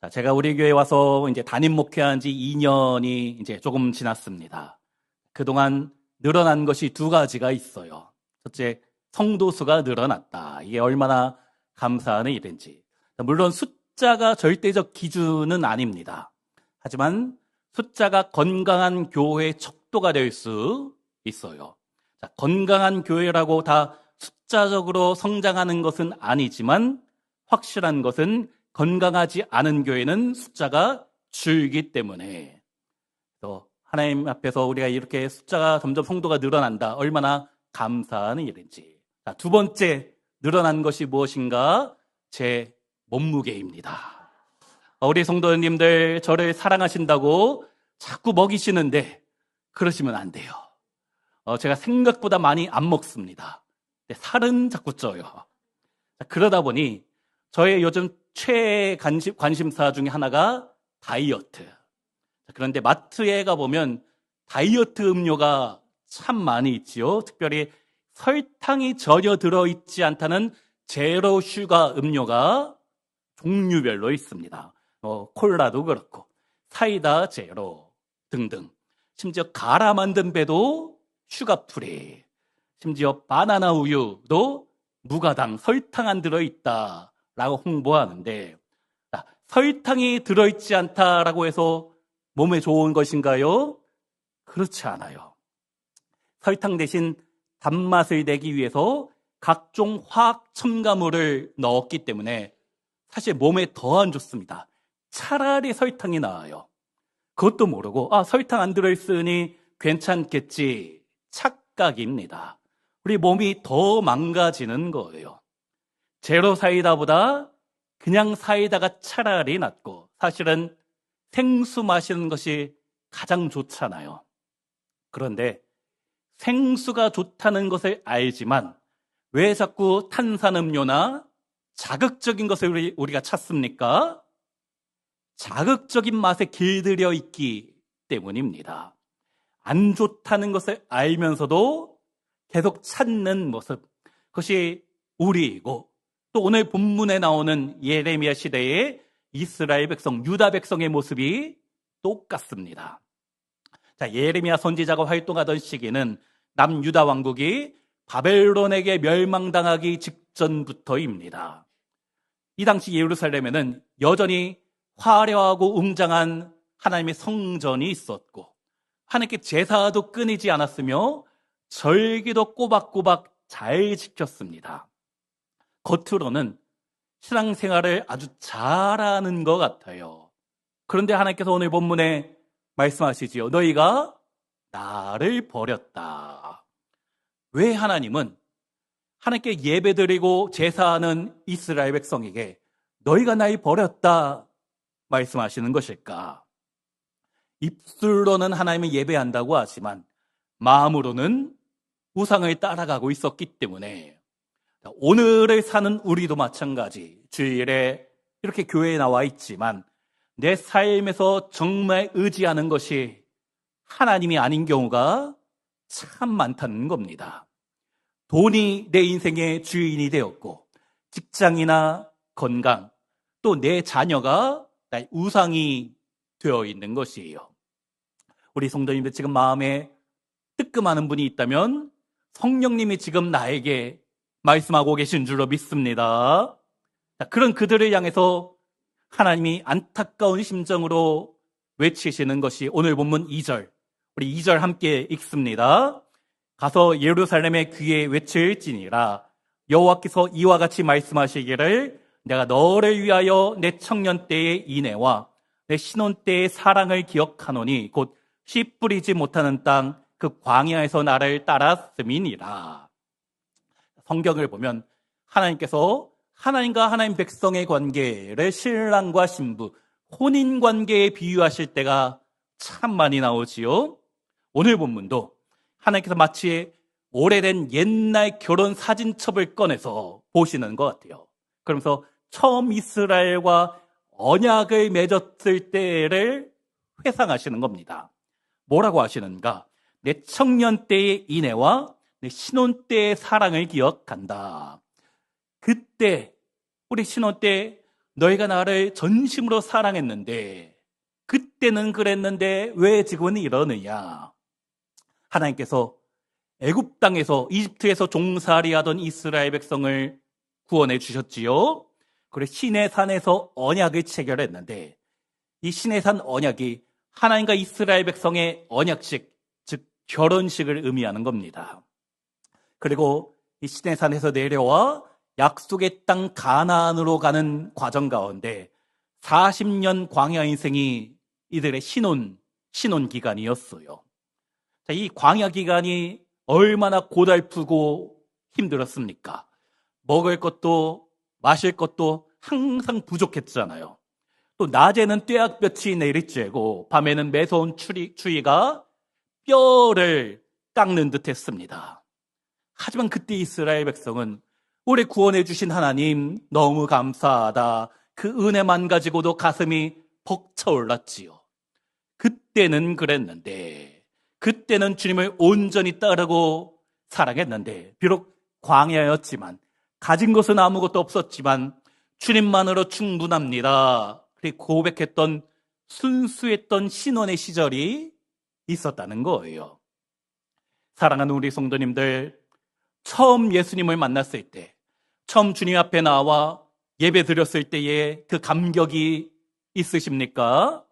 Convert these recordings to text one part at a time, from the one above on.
자, 제가 우리 교회 와서 이제 담임 목회한 지 2년이 이제 조금 지났습니다. 그동안 늘어난 것이 두 가지가 있어요. 첫째, 성도 수가 늘어났다. 이게 얼마나 감사한 일인지. 물론 숫자가 절대적 기준은 아닙니다. 하지만 숫자가 건강한 교회의 척도가 될 수 있어요. 자, 건강한 교회라고 다 숫자적으로 성장하는 것은 아니지만 확실한 것은 건강하지 않은 교회는 숫자가 줄기 때문에 또 하나님 앞에서 우리가 이렇게 숫자가 점점 성도가 늘어난다. 얼마나 감사한 일인지. 자, 두 번째 늘어난 것이 무엇인가? 제 몸무게입니다. 우리 성도님들 저를 사랑하신다고 자꾸 먹이시는데 그러시면 안 돼요. 제가 생각보다 많이 안 먹습니다. 근데 살은 자꾸 쪄요. 자, 그러다 보니 저의 요즘 최애 관심사 중에 하나가 다이어트. 그런데 마트에 가보면 다이어트 음료가 참 많이 있지요. 특별히 설탕이 전혀 들어있지 않다는 제로 슈가 음료가 종류별로 있습니다. 콜라도 그렇고 사이다 제로 등등. 심지어 갈아 만든 배도 슈가 프리. 심지어 바나나 우유도 무가당, 설탕 안 들어있다 라고 홍보하는데, 설탕이 들어있지 않다라고 해서 몸에 좋은 것인가요? 그렇지 않아요. 설탕 대신 단맛을 내기 위해서 각종 화학 첨가물을 넣었기 때문에 사실 몸에 더 안 좋습니다. 차라리 설탕이 나아요. 그것도 모르고 설탕 안 들어있으니 괜찮겠지. 착각입니다. 우리 몸이 더 망가지는 거예요. 제로 사이다보다 그냥 사이다가 차라리 낫고, 사실은 생수 마시는 것이 가장 좋잖아요. 그런데 생수가 좋다는 것을 알지만 왜 자꾸 탄산음료나 자극적인 것을 우리가 찾습니까? 자극적인 맛에 길들여 있기 때문입니다. 안 좋다는 것을 알면서도 계속 찾는 모습, 그것이 우리이고, 또 오늘 본문에 나오는 예레미야 시대의 이스라엘 백성, 유다 백성의 모습이 똑같습니다. 자, 예레미야 선지자가 활동하던 시기는 남유다 왕국이 바벨론에게 멸망당하기 직전부터입니다. 이 당시 예루살렘에는 여전히 화려하고 웅장한 하나님의 성전이 있었고, 하나님께 제사도 끊이지 않았으며 절기도 꼬박꼬박 잘 지켰습니다. 겉으로는 신앙생활을 아주 잘하는 것 같아요. 그런데 하나님께서 오늘 본문에 말씀하시지요. 너희가 나를 버렸다. 왜 하나님은 하나님께 예배드리고 제사하는 이스라엘 백성에게 너희가 날 버렸다 말씀하시는 것일까? 입술로는 하나님을 예배한다고 하지만 마음으로는 우상을 따라가고 있었기 때문에, 오늘을 사는 우리도 마찬가지, 주일에 이렇게 교회에 나와 있지만 내 삶에서 정말 의지하는 것이 하나님이 아닌 경우가 참 많다는 겁니다. 돈이 내 인생의 주인이 되었고, 직장이나 건강, 또 내 자녀가 나의 우상이 되어 있는 것이에요. 우리 성도님들 지금 마음에 뜨끔하는 분이 있다면 성령님이 지금 나에게 말씀하고 계신 줄로 믿습니다. 그런 그들을 향해서 하나님이 안타까운 심정으로 외치시는 것이 오늘 본문 2절. 우리 2절 함께 읽습니다. 가서 예루살렘의 귀에 외칠지니라. 여호와께서 이와 같이 말씀하시기를 내가 너를 위하여 내 청년 때의 인애와 내 신혼 때의 사랑을 기억하노니 곧 씨 뿌리지 못하는 땅 그 광야에서 나를 따랐음이니라. 성경을 보면 하나님께서 하나님과 하나님 백성의 관계를 신랑과 신부, 혼인 관계에 비유하실 때가 참 많이 나오지요. 오늘 본문도 하나님께서 마치 오래된 옛날 결혼 사진첩을 꺼내서 보시는 것 같아요. 그러면서 처음 이스라엘과 언약을 맺었을 때를 회상하시는 겁니다. 뭐라고 하시는가? 내 청년 때의 인애와 내 신혼 때의 사랑을 기억한다. 그때 우리 신혼 때 너희가 나를 전심으로 사랑했는데 그때는 그랬는데 왜 지금은 이러느냐. 하나님께서 애굽 땅에서 이집트에서 종살이하던 이스라엘 백성을 구원해 주셨지요. 그리고 시내산에서 언약을 체결했는데 이 시내산 언약이 하나님과 이스라엘 백성의 언약식, 즉 결혼식을 의미하는 겁니다. 그리고 이 시내산에서 내려와 약속의 땅 가나안으로 가는 과정 가운데 40년 광야 인생이 이들의 신혼 기간이었어요. 자, 이 광야 기간이 얼마나 고달프고 힘들었습니까? 먹을 것도 마실 것도 항상 부족했잖아요. 또 낮에는 떼약볕이 내리쬐고 밤에는 매서운 추위가 뼈를 깎는 듯 했습니다. 하지만 그때 이스라엘 백성은 우리 구원해 주신 하나님 너무 감사하다. 그 은혜만 가지고도 가슴이 벅차올랐지요. 그때는 그랬는데, 그때는 주님을 온전히 따르고 사랑했는데, 비록 광야였지만, 가진 것은 아무것도 없었지만 주님만으로 충분합니다. 그리고 고백했던 순수했던 신혼의 시절이 있었다는 거예요. 사랑하는 우리 성도님들, 처음 예수님을 만났을 때, 처음 주님 앞에 나와 예배 드렸을 때의 그 감격이 있으십니까?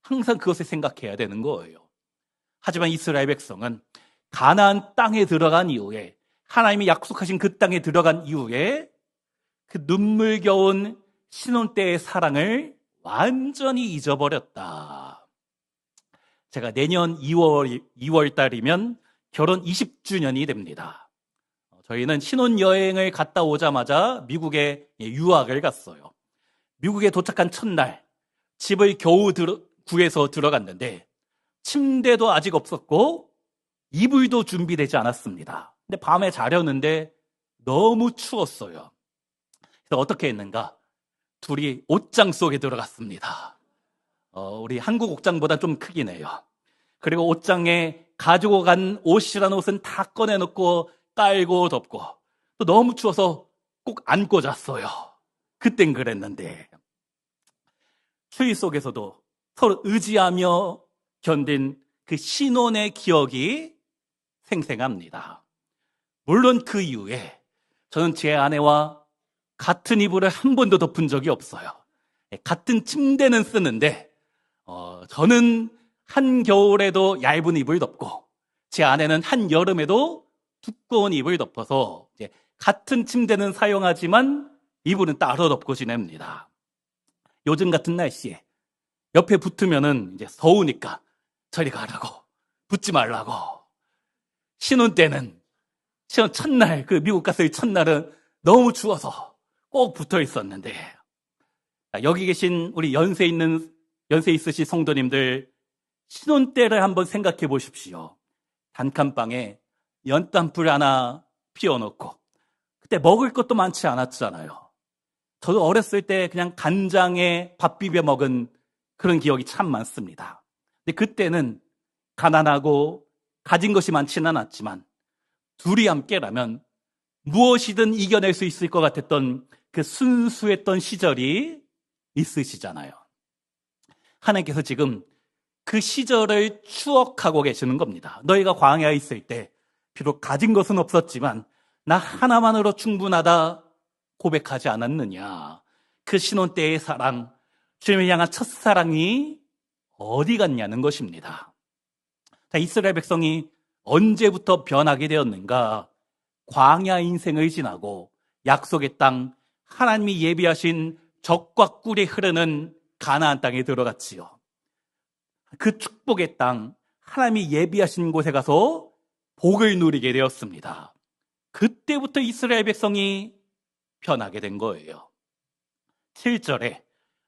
항상 그것을 생각해야 되는 거예요. 하지만 이스라엘 백성은 가나안 땅에 들어간 이후에, 하나님이 약속하신 그 땅에 들어간 이후에 그 눈물겨운 신혼 때의 사랑을 완전히 잊어버렸다. 제가 내년 2월 달이면 결혼 20주년이 됩니다. 저희는 신혼여행을 갔다 오자마자 미국에 유학을 갔어요. 미국에 도착한 첫날 집을 겨우 구해서 들어갔는데 침대도 아직 없었고 이불도 준비되지 않았습니다. 근데 밤에 자려는데 너무 추웠어요. 그래서 어떻게 했는가? 둘이 옷장 속에 들어갔습니다. 우리 한국 옷장보다 좀 크긴 해요. 그리고 옷장에 가지고 간 옷이란 옷은 다 꺼내놓고 깔고 덮고 또 너무 추워서 꼭 안고 잤어요. 그땐 그랬는데 추위 속에서도 서로 의지하며 견딘 그 신혼의 기억이 생생합니다. 물론 그 이후에 저는 제 아내와 같은 이불을 한 번도 덮은 적이 없어요. 같은 침대는 쓰는데 저는 한겨울에도 얇은 이불 덮고 제 아내는 한여름에도 두꺼운 이불 덮어서 이제 같은 침대는 사용하지만 이불은 따로 덮고 지냅니다. 요즘 같은 날씨에 옆에 붙으면은 이제 더우니까 저리 가라고, 붙지 말라고. 신혼 때는 신혼 첫날, 그 미국 갔을 첫날은 너무 추워서 꼭 붙어 있었는데, 여기 계신 우리 연세 있으신 성도님들, 신혼 때를 한번 생각해 보십시오. 단칸방에 연탄불 하나 피워놓고, 그때 먹을 것도 많지 않았잖아요. 저도 어렸을 때 그냥 간장에 밥 비벼 먹은 그런 기억이 참 많습니다. 근데 그때는 가난하고 가진 것이 많지는 않았지만 둘이 함께라면 무엇이든 이겨낼 수 있을 것 같았던 그 순수했던 시절이 있으시잖아요. 하나님께서 지금 그 시절을 추억하고 계시는 겁니다. 너희가 광야에 있을 때 비록 가진 것은 없었지만 나 하나만으로 충분하다 고백하지 않았느냐. 그 신혼 때의 사랑, 주님을 향한 첫사랑이 어디 갔냐는 것입니다. 자, 이스라엘 백성이 언제부터 변하게 되었는가? 광야 인생을 지나고 약속의 땅, 하나님이 예비하신 젖과 꿀이 흐르는 가나안 땅에 들어갔지요. 그 축복의 땅, 하나님이 예비하신 곳에 가서 복을 누리게 되었습니다. 그때부터 이스라엘 백성이 변하게 된 거예요. 7절에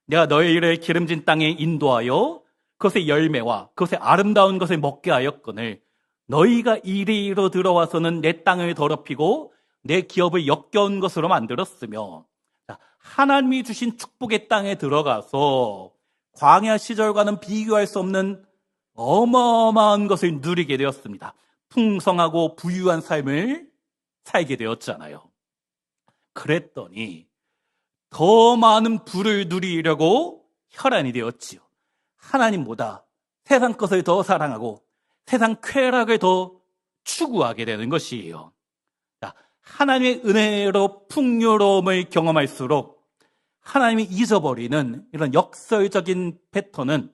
내가 너희를 기름진 땅에 인도하여 그것의 열매와 그것의 아름다운 것을 먹게 하였거늘 너희가 이리로 들어와서는 내 땅을 더럽히고 내 기업을 역겨운 것으로 만들었으며, 하나님이 주신 축복의 땅에 들어가서 광야 시절과는 비교할 수 없는 어마어마한 것을 누리게 되었습니다. 풍성하고 부유한 삶을 살게 되었잖아요. 그랬더니 더 많은 부를 누리려고 혈안이 되었지요. 하나님보다 세상 것을 더 사랑하고 세상 쾌락을 더 추구하게 되는 것이에요. 하나님의 은혜로 풍요로움을 경험할수록 하나님이 잊어버리는 이런 역설적인 패턴은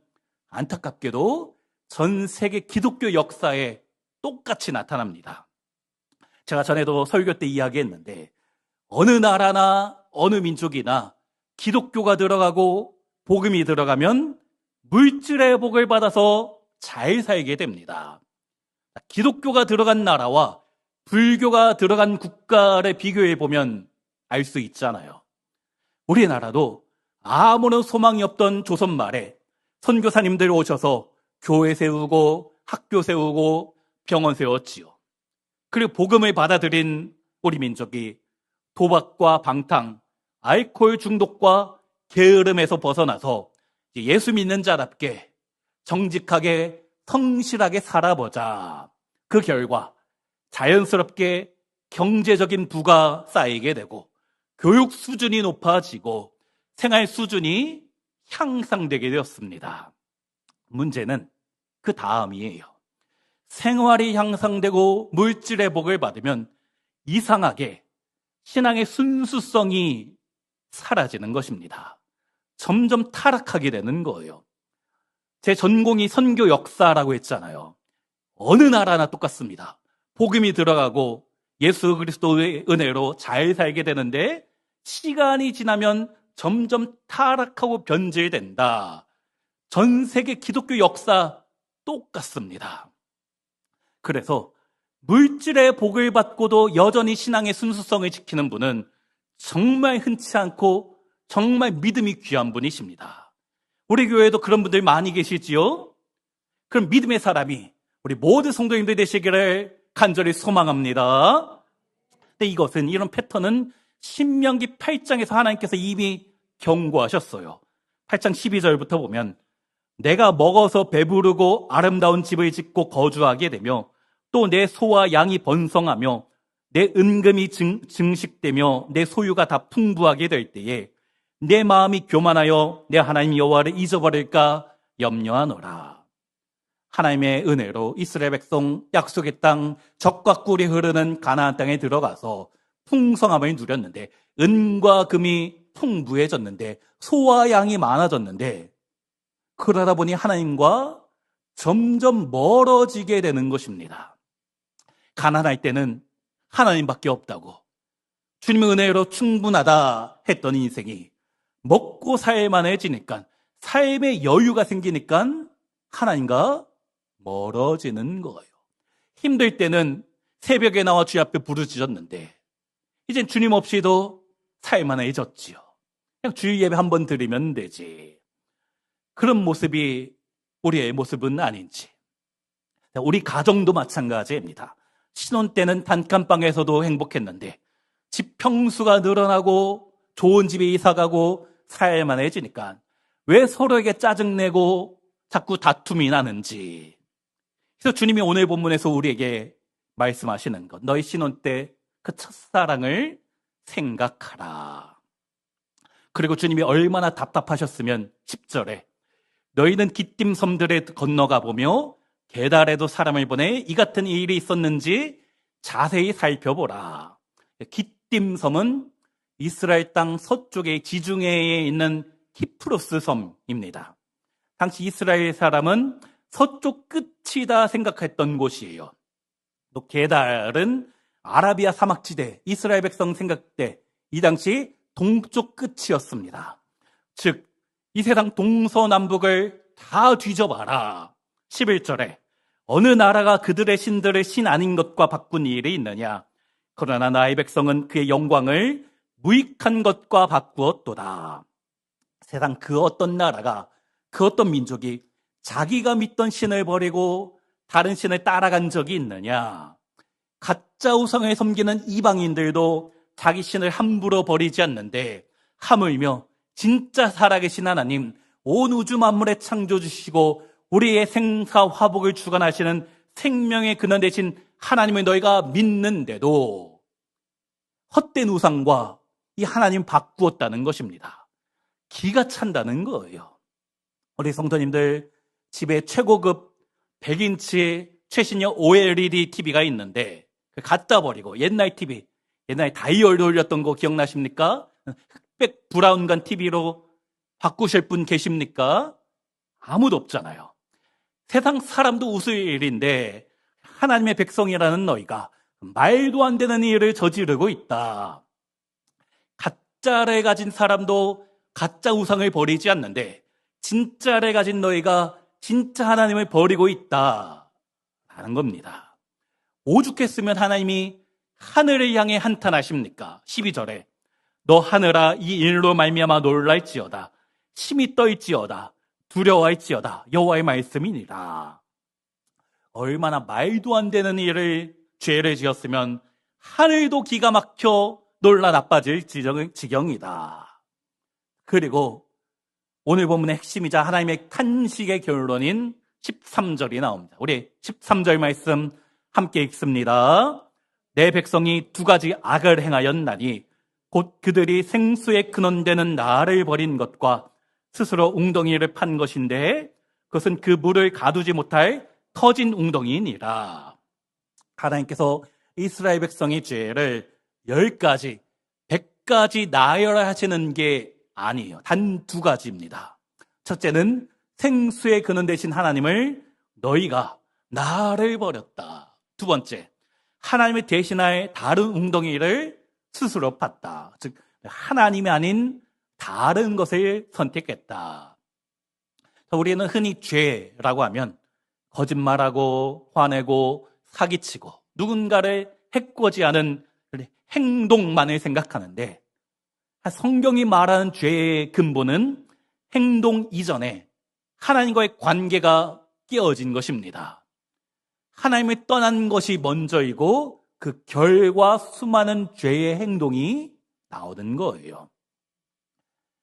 안타깝게도 전 세계 기독교 역사에 똑같이 나타납니다. 제가 전에도 설교 때 이야기했는데 어느 나라나 어느 민족이나 기독교가 들어가고 복음이 들어가면 물질의 복을 받아서 잘 살게 됩니다. 기독교가 들어간 나라와 불교가 들어간 국가를 비교해 보면 알 수 있잖아요. 우리나라도 아무런 소망이 없던 조선 말에 선교사님들 오셔서 교회 세우고 학교 세우고 병원 세웠지요. 그리고 복음을 받아들인 우리 민족이 도박과 방탕, 알코올 중독과 게으름에서 벗어나서 예수 믿는 자답게 정직하게 성실하게 살아보자. 그 결과 자연스럽게 경제적인 부가 쌓이게 되고 교육 수준이 높아지고 생활 수준이 향상되게 되었습니다. 문제는 그 다음이에요. 생활이 향상되고 물질의 복을 받으면 이상하게 신앙의 순수성이 사라지는 것입니다. 점점 타락하게 되는 거예요. 제 전공이 선교 역사라고 했잖아요. 어느 나라나 똑같습니다. 복음이 들어가고 예수 그리스도의 은혜로 잘 살게 되는데 시간이 지나면 점점 타락하고 변질된다. 전 세계 기독교 역사 똑같습니다. 그래서 물질의 복을 받고도 여전히 신앙의 순수성을 지키는 분은 정말 흔치 않고 정말 믿음이 귀한 분이십니다. 우리 교회에도 그런 분들 많이 계시지요? 그럼 믿음의 사람이 우리 모든 성도님들 되시기를 간절히 소망합니다. 근데 이런 패턴은 신명기 8장에서 하나님께서 이미 경고하셨어요. 8장 12절부터 보면 내가 먹어서 배부르고 아름다운 집을 짓고 거주하게 되며 또 내 소와 양이 번성하며 내 은금이 증식되며 내 소유가 다 풍부하게 될 때에 내 마음이 교만하여 내 하나님 여호와를 잊어버릴까 염려하노라. 하나님의 은혜로 이스라엘 백성 약속의 땅 젖과 꿀이 흐르는 가나안 땅에 들어가서 풍성함을 누렸는데 은과 금이 풍부해졌는데 소와 양이 많아졌는데 그러다 보니 하나님과 점점 멀어지게 되는 것입니다. 가난할 때는 하나님밖에 없다고 주님의 은혜로 충분하다 했던 인생이 먹고 살만해지니까 삶의 여유가 생기니까 하나님과 멀어지는 거예요. 힘들 때는 새벽에 나와 주님 앞에 부르짖었는데 이젠 주님 없이도 살만해졌지요. 그냥 주일 예배 한번 드리면 되지. 그런 모습이 우리의 모습은 아닌지. 우리 가정도 마찬가지입니다. 신혼 때는 단칸방에서도 행복했는데 집 평수가 늘어나고 좋은 집에 이사가고 살만해지니까 왜 서로에게 짜증내고 자꾸 다툼이 나는지. 그래서 주님이 오늘 본문에서 우리에게 말씀하시는 것, 너희 신혼 때 그 첫사랑을 생각하라. 그리고 주님이 얼마나 답답하셨으면 10절에 너희는 기띔 섬들에 건너가 보며 게달에도 사람을 보내 이 같은 일이 있었는지 자세히 살펴보라. 기띔 섬은 이스라엘 땅 서쪽의 지중해에 있는 키프로스 섬입니다. 당시 이스라엘 사람은 서쪽 끝이다 생각했던 곳이에요. 또 게달은 아라비아 사막지대, 이스라엘 백성 생각때 이 당시 동쪽 끝이었습니다. 즉, 이 세상 동서남북을 다 뒤져봐라. 11절에 어느 나라가 그들의 신들을 신 아닌 것과 바꾼 일이 있느냐. 그러나 나의 백성은 그의 영광을 무익한 것과 바꾸었도다. 세상 그 어떤 나라가, 그 어떤 민족이 자기가 믿던 신을 버리고 다른 신을 따라간 적이 있느냐. 가짜 우상을 섬기는 이방인들도 자기 신을 함부로 버리지 않는데 하물며 진짜 살아계신 하나님, 온 우주 만물의 창조주시고 우리의 생사 화복을 주관하시는 생명의 근원 되신 하나님을 너희가 믿는데도 헛된 우상과 이 하나님 바꾸었다는 것입니다. 기가 찬다는 거예요. 우리 성도님들 집에 최고급 100인치 최신형 OLED TV가 있는데 갖다 버리고 옛날 TV, 옛날에 다이얼 돌렸던 거 기억나십니까? 흑백 브라운관 TV로 바꾸실 분 계십니까? 아무도 없잖아요. 세상 사람도 웃을 일인데 하나님의 백성이라는 너희가 말도 안 되는 일을 저지르고 있다. 가짜를 가진 사람도 가짜 우상을 버리지 않는데 진짜를 가진 너희가 진짜 하나님을 버리고 있다 라는 겁니다. 오죽했으면 하나님이 하늘을 향해 한탄하십니까? 12절에 너 하늘아 이 일로 말미암아 놀랄지어다 심히 떨지어다 두려워할지어다 여호와의 말씀이니라. 얼마나 말도 안 되는 일을 죄를 지었으면 하늘도 기가 막혀 놀라 나빠질 지경이다. 그리고 오늘 본문의 핵심이자 하나님의 탄식의 결론인 13절이 나옵니다. 우리 13절 말씀 함께 읽습니다. 내 백성이 두 가지 악을 행하였나니 곧 그들이 생수의 근원되는 나를 버린 것과 스스로 웅덩이를 판 것인데 그것은 그 물을 가두지 못할 터진 웅덩이니라. 하나님께서 이스라엘 백성의 죄를 10가지, 100가지 나열하시는 게 아니에요. 단 두 가지입니다. 첫째는 생수의 근원 되신 하나님을 너희가 나를 버렸다. 두 번째, 하나님을 대신할 다른 웅덩이를 스스로 팠다. 즉 하나님이 아닌 다른 것을 선택했다. 우리는 흔히 죄라고 하면 거짓말하고 화내고 사기치고 누군가를 해코지하는 행동만을 생각하는데 성경이 말하는 죄의 근본은 행동 이전에 하나님과의 관계가 깨어진 것입니다. 하나님을 떠난 것이 먼저이고 그 결과 수많은 죄의 행동이 나오는 거예요.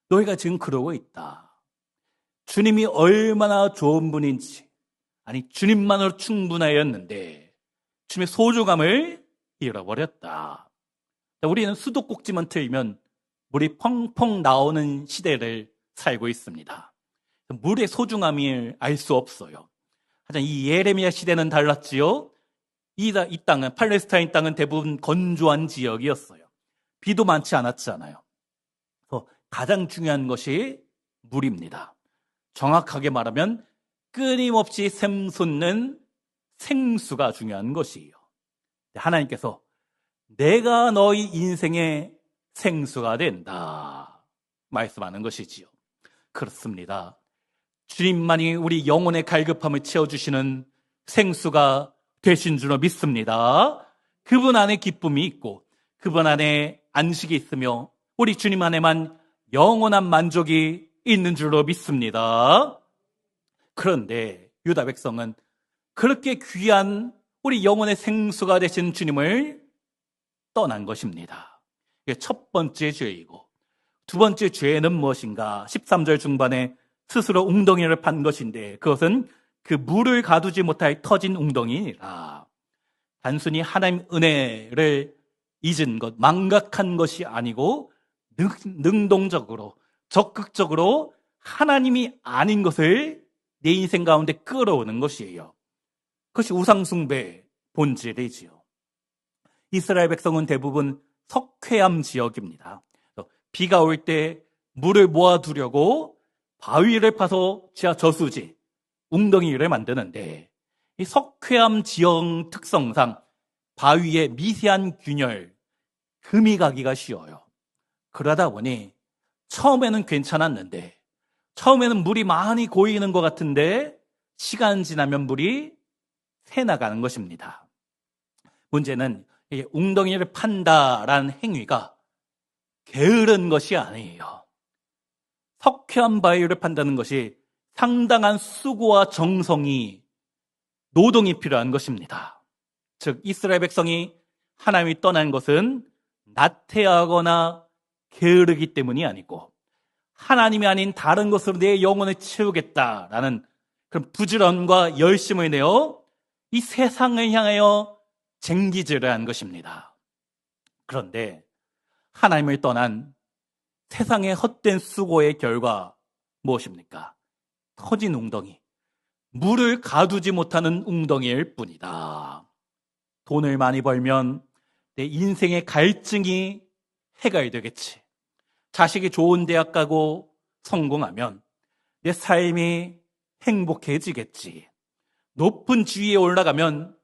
너희가 지금 그러고 있다. 주님이 얼마나 좋은 분인지, 아니 주님만으로 충분하였는데 주님의 소중함을 잃어버렸다. 우리는 수도꼭지만 틀면 물이 펑펑 나오는 시대를 살고 있습니다. 물의 소중함을 알 수 없어요. 하지만 이 예레미야 시대는 달랐지요. 이 땅은, 팔레스타인 땅은 대부분 건조한 지역이었어요. 비도 많지 않았잖아요. 그래서 가장 중요한 것이 물입니다. 정확하게 말하면 끊임없이 샘솟는 생수가 중요한 것이에요. 하나님께서 내가 너희 인생의 생수가 된다 말씀하는 것이지요. 그렇습니다. 주님만이 우리 영혼의 갈급함을 채워주시는 생수가 되신 줄로 믿습니다. 그분 안에 기쁨이 있고 그분 안에 안식이 있으며 우리 주님 안에만 영원한 만족이 있는 줄로 믿습니다. 그런데 유다 백성은 그렇게 귀한 우리 영혼의 생수가 되신 주님을 떠난 것입니다. 이게 첫 번째 죄이고 두 번째 죄는 무엇인가? 13절 중반에 스스로 웅덩이를 판 것인데 그것은 그 물을 가두지 못할 터진 웅덩이니라. 단순히 하나님 은혜를 잊은 것, 망각한 것이 아니고 능동적으로 적극적으로 하나님이 아닌 것을 내 인생 가운데 끌어오는 것이에요. 그것이 우상숭배 본질이지요. 이스라엘 백성은 대부분 석회암 지역입니다. 비가 올 때 물을 모아두려고 바위를 파서 지하 저수지, 웅덩이를 만드는데 이 석회암 지형 특성상 바위에 미세한 균열, 금이 가기가 쉬워요. 그러다 보니 처음에는 괜찮았는데 처음에는 물이 많이 고이는 것 같은데 시간 지나면 물이 새나가는 것입니다. 문제는 웅덩이를 판다라는 행위가 게으른 것이 아니에요. 석회암 바위를 판다는 것이 상당한 수고와 정성이 노동이 필요한 것입니다. 즉 이스라엘 백성이 하나님이 떠난 것은 나태하거나 게으르기 때문이 아니고 하나님이 아닌 다른 것으로 내 영혼을 채우겠다라는 그런 부지런과 열심을 내어 이 세상을 향하여 쟁기질을 한 것입니다. 그런데 하나님을 떠난 세상의 헛된 수고의 결과 무엇입니까? 터진 웅덩이, 물을 가두지 못하는 웅덩이일 뿐이다. 돈을 많이 벌면 내 인생의 갈증이 해결되겠지. 자식이 좋은 대학 가고 성공하면 내 삶이 행복해지겠지. 높은 지위에 올라가면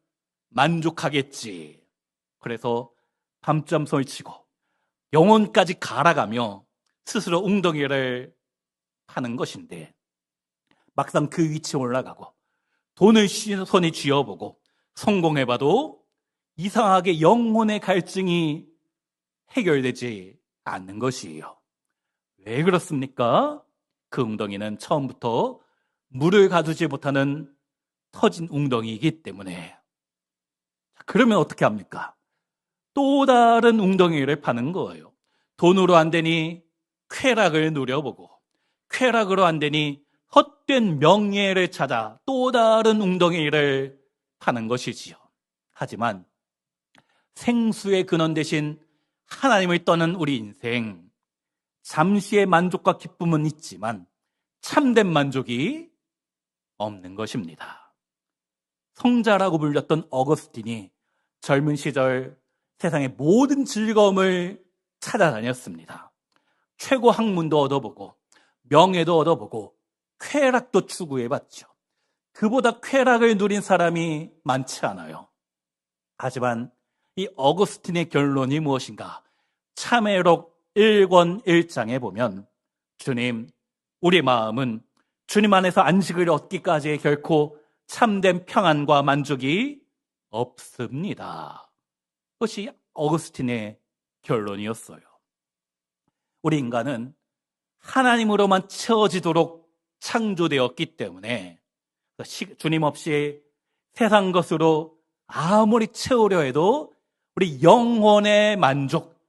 만족하겠지. 그래서 밤잠 설치고 영혼까지 갈아가며 스스로 웅덩이를 파는 것인데, 막상 그 위치에 올라가고 돈을 손에 쥐어보고 성공해봐도 이상하게 영혼의 갈증이 해결되지 않는 것이에요. 왜 그렇습니까? 그 웅덩이는 처음부터 물을 가두지 못하는 터진 웅덩이이기 때문에. 그러면 어떻게 합니까? 또 다른 웅덩이를 파는 거예요. 돈으로 안 되니 쾌락을 누려보고, 쾌락으로 안 되니 헛된 명예를 찾아 또 다른 웅덩이를 파는 것이지요. 하지만 생수의 근원 대신 하나님을 떠난 우리 인생, 잠시의 만족과 기쁨은 있지만 참된 만족이 없는 것입니다. 성자라고 불렸던 어거스틴이 젊은 시절 세상의 모든 즐거움을 찾아다녔습니다. 최고 학문도 얻어보고 명예도 얻어보고 쾌락도 추구해봤죠. 그보다 쾌락을 누린 사람이 많지 않아요. 하지만 이 어거스틴의 결론이 무엇인가? 참회록 1권 1장에 보면, 주님, 우리 마음은 주님 안에서 안식을 얻기까지의 결코 참된 평안과 만족이 없습니다. 그것이 어거스틴의 결론이었어요. 우리 인간은 하나님으로만 채워지도록 창조되었기 때문에 주님 없이 세상 것으로 아무리 채우려 해도 우리 영혼의 만족,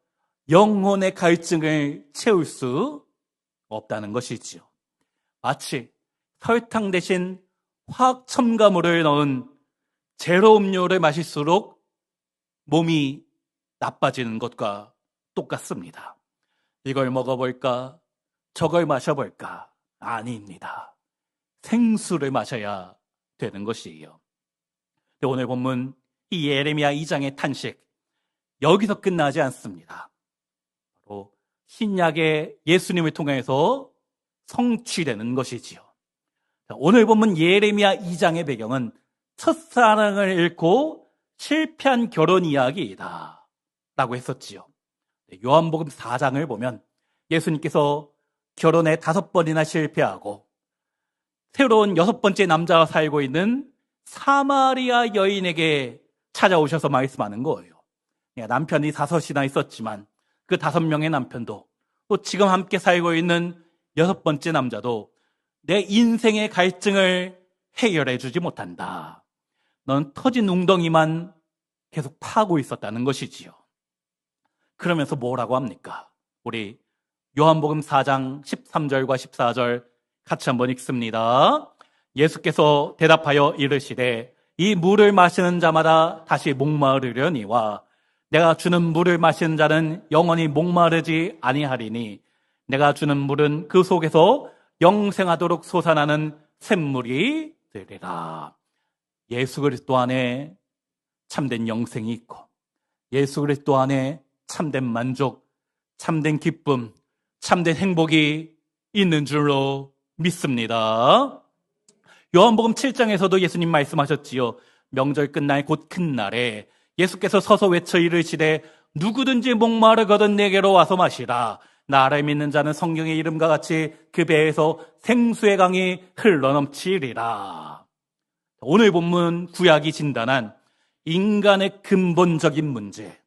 영혼의 갈증을 채울 수 없다는 것이지요. 마치 설탕 대신 화학 첨가물을 넣은 제로 음료를 마실수록 몸이 나빠지는 것과 똑같습니다. 이걸 먹어볼까? 저걸 마셔볼까? 아닙니다. 생수를 마셔야 되는 것이에요. 오늘 본문 이 예레미야 2장의 탄식, 여기서 끝나지 않습니다. 바로 신약의 예수님을 통해서 성취되는 것이지요. 오늘 본문 예레미야 2장의 배경은 첫사랑을 잃고 실패한 결혼 이야기이다 라고 했었지요. 요한복음 4장을 보면 예수님께서 결혼에 5번이나 실패하고 새로운 6번째 남자와 살고 있는 사마리아 여인에게 찾아오셔서 말씀하는 거예요. 남편이 5이나 있었지만 그 5명의 남편도, 또 지금 함께 살고 있는 6번째 남자도 내 인생의 갈증을 해결해 주지 못한다. 넌 터진 웅덩이만 계속 파고 있었다는 것이지요. 그러면서 뭐라고 합니까? 우리 요한복음 4장 13절과 14절 같이 한번 읽습니다. 예수께서 대답하여 이르시되 이 물을 마시는 자마다 다시 목마르려니와 내가 주는 물을 마시는 자는 영원히 목마르지 아니하리니 내가 주는 물은 그 속에서 영생하도록 솟아나는 샘물이 되리라. 예수 그리스도 안에 참된 영생이 있고 예수 그리스도 안에 참된 만족, 참된 기쁨, 참된 행복이 있는 줄로 믿습니다. 요한복음 7장에서도 예수님 말씀하셨지요. 명절 끝날 곧 큰 날에 예수께서 서서 외쳐 이르시되 누구든지 목마르거든 내게로 와서 마시라. 나를 믿는 자는 성경의 이름과 같이 그 배에서 생수의 강이 흘러넘치리라. 오늘 본문 구약이 진단한 인간의 근본적인 문제,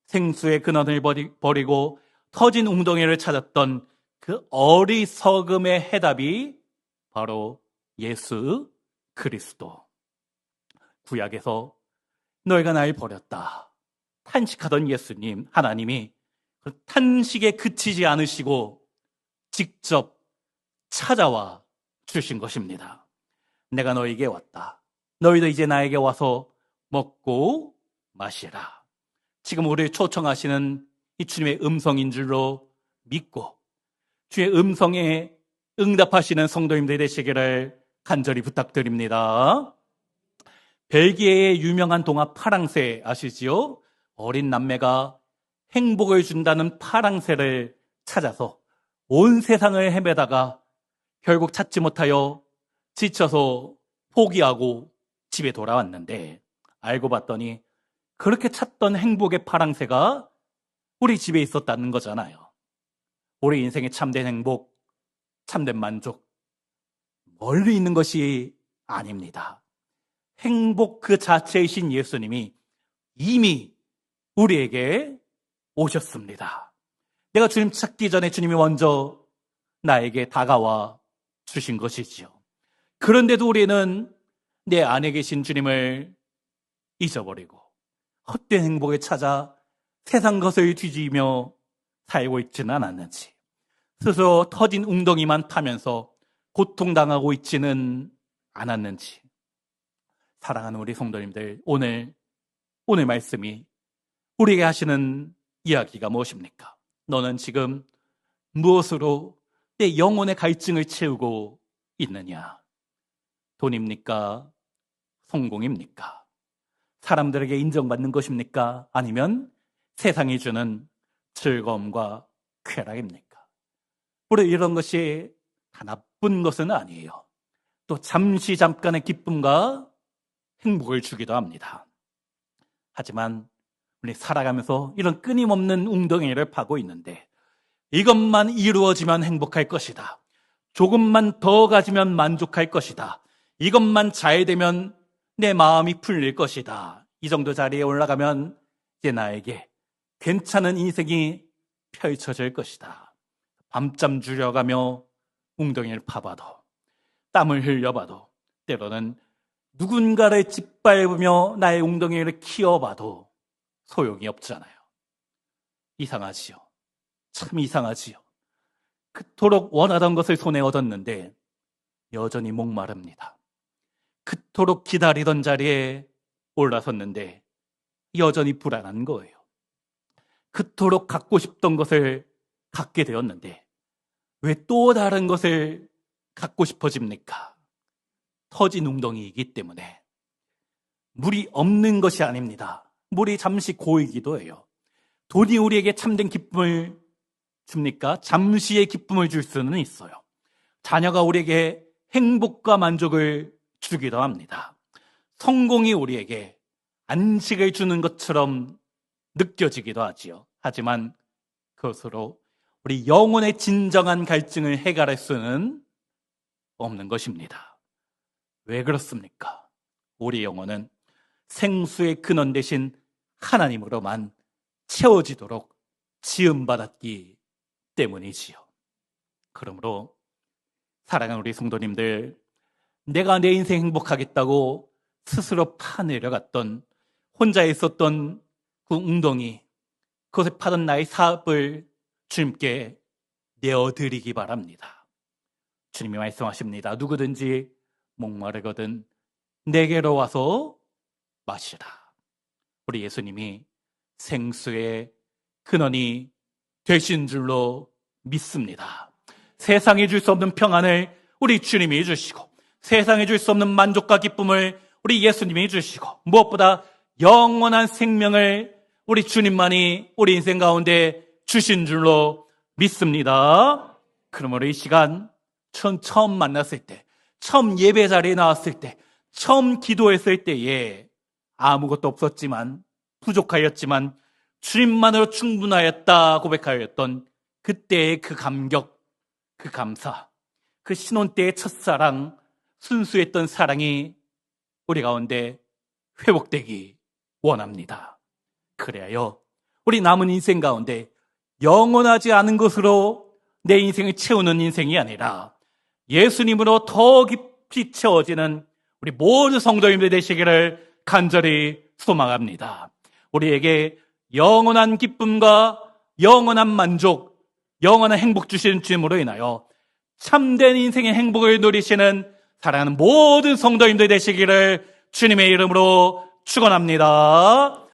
생수의 근원을 버리고 터진 웅덩이를 찾았던 그 어리석음의 해답이 바로 예수 그리스도. 구약에서 너희가 날 버렸다 탄식하던 예수님, 하나님이 그 탄식에 그치지 않으시고 직접 찾아와 주신 것입니다. 내가 너희에게 왔다. 너희도 이제 나에게 와서 먹고 마시라. 지금 우리를 초청하시는 이 주님의 음성인 줄로 믿고 주의 음성에 응답하시는 성도님들이 되시기를 간절히 부탁드립니다. 벨기에의 유명한 동화 파랑새 아시지요? 어린 남매가 행복을 준다는 파랑새를 찾아서 온 세상을 헤매다가 결국 찾지 못하여 지쳐서 포기하고 집에 돌아왔는데 알고 봤더니 그렇게 찾던 행복의 파랑새가 우리 집에 있었다는 거잖아요. 우리 인생의 참된 행복, 참된 만족, 멀리 있는 것이 아닙니다. 행복 그 자체이신 예수님이 이미 우리에게 오셨습니다. 내가 주님 찾기 전에 주님이 먼저 나에게 다가와 주신 것이지요. 그런데도 우리는 내 안에 계신 주님을 잊어버리고 헛된 행복에 찾아 세상 것을 뒤지며 살고 있지는 않았는지, 스스로 터진 웅덩이만 타면서 고통당하고 있지는 않았는지. 사랑하는 우리 성도님들, 오늘 말씀이 우리에게 하시는 이야기가 무엇입니까? 너는 지금 무엇으로 내 영혼의 갈증을 채우고 있느냐? 돈입니까? 성공입니까? 사람들에게 인정받는 것입니까? 아니면 세상이 주는 즐거움과 쾌락입니까? 우리 이런 것이 다 나쁜 것은 아니에요. 또 잠깐의 기쁨과 행복을 주기도 합니다. 하지만 우리 살아가면서 이런 끊임없는 웅덩이를 파고 있는데 이것만 이루어지면 행복할 것이다. 조금만 더 가지면 만족할 것이다. 이것만 잘 되면 내 마음이 풀릴 것이다. 이 정도 자리에 올라가면 이제 나에게 괜찮은 인생이 펼쳐질 것이다. 밤잠 줄여가며 웅덩이를 파봐도, 땀을 흘려봐도, 때로는 누군가를 짓밟으며 나의 웅덩이를 키워봐도 소용이 없잖아요. 이상하지요. 참 이상하지요. 그토록 원하던 것을 손에 얻었는데 여전히 목마릅니다. 그토록 기다리던 자리에 올라섰는데 여전히 불안한 거예요. 그토록 갖고 싶던 것을 갖게 되었는데 왜 또 다른 것을 갖고 싶어집니까? 터진 웅덩이이기 때문에. 물이 없는 것이 아닙니다. 물이 잠시 고이기도 해요. 돈이 우리에게 참된 기쁨을 줍니까? 잠시의 기쁨을 줄 수는 있어요. 자녀가 우리에게 행복과 만족을 주기도 합니다. 성공이 우리에게 안식을 주는 것처럼 느껴지기도 하지요. 하지만 그것으로 우리 영혼의 진정한 갈증을 해결할 수는 없는 것입니다. 왜 그렇습니까? 우리 영혼은 생수의 근원 대신 하나님으로만 채워지도록 지음받았기 때문이지요. 그러므로 사랑하는 우리 성도님들, 내가 내 인생 행복하겠다고 스스로 파내려갔던, 혼자 있었던 그 웅덩이, 그것을 파던 나의 사업을 주님께 내어드리기 바랍니다. 주님이 말씀하십니다. 누구든지 목마르거든 내게로 와서 마시라. 우리 예수님이 생수의 근원이 되신 줄로 믿습니다. 세상에 줄 수 없는 평안을 우리 주님이 주시고, 세상에 줄 수 없는 만족과 기쁨을 우리 예수님이 주시고, 무엇보다 영원한 생명을 우리 주님만이 우리 인생 가운데 주신 줄로 믿습니다. 그러므로 이 시간 처음 만났을 때, 처음 예배 자리에 나왔을 때, 처음 기도했을 때에 아무것도 없었지만, 부족하였지만 주님만으로 충분하였다 고백하였던 그때의 그 감격, 그 감사, 그 신혼 때의 첫사랑, 순수했던 사랑이 우리 가운데 회복되기 원합니다. 그래야 우리 남은 인생 가운데 영원하지 않은 것으로 내 인생을 채우는 인생이 아니라 예수님으로 더 깊이 채워지는 우리 모든 성도님들 되시기를 간절히 소망합니다. 우리에게 영원한 기쁨과 영원한 만족, 영원한 행복 주시는 주님으로 인하여 참된 인생의 행복을 누리시는 사랑하는 모든 성도님들 되시기를 주님의 이름으로 축원합니다.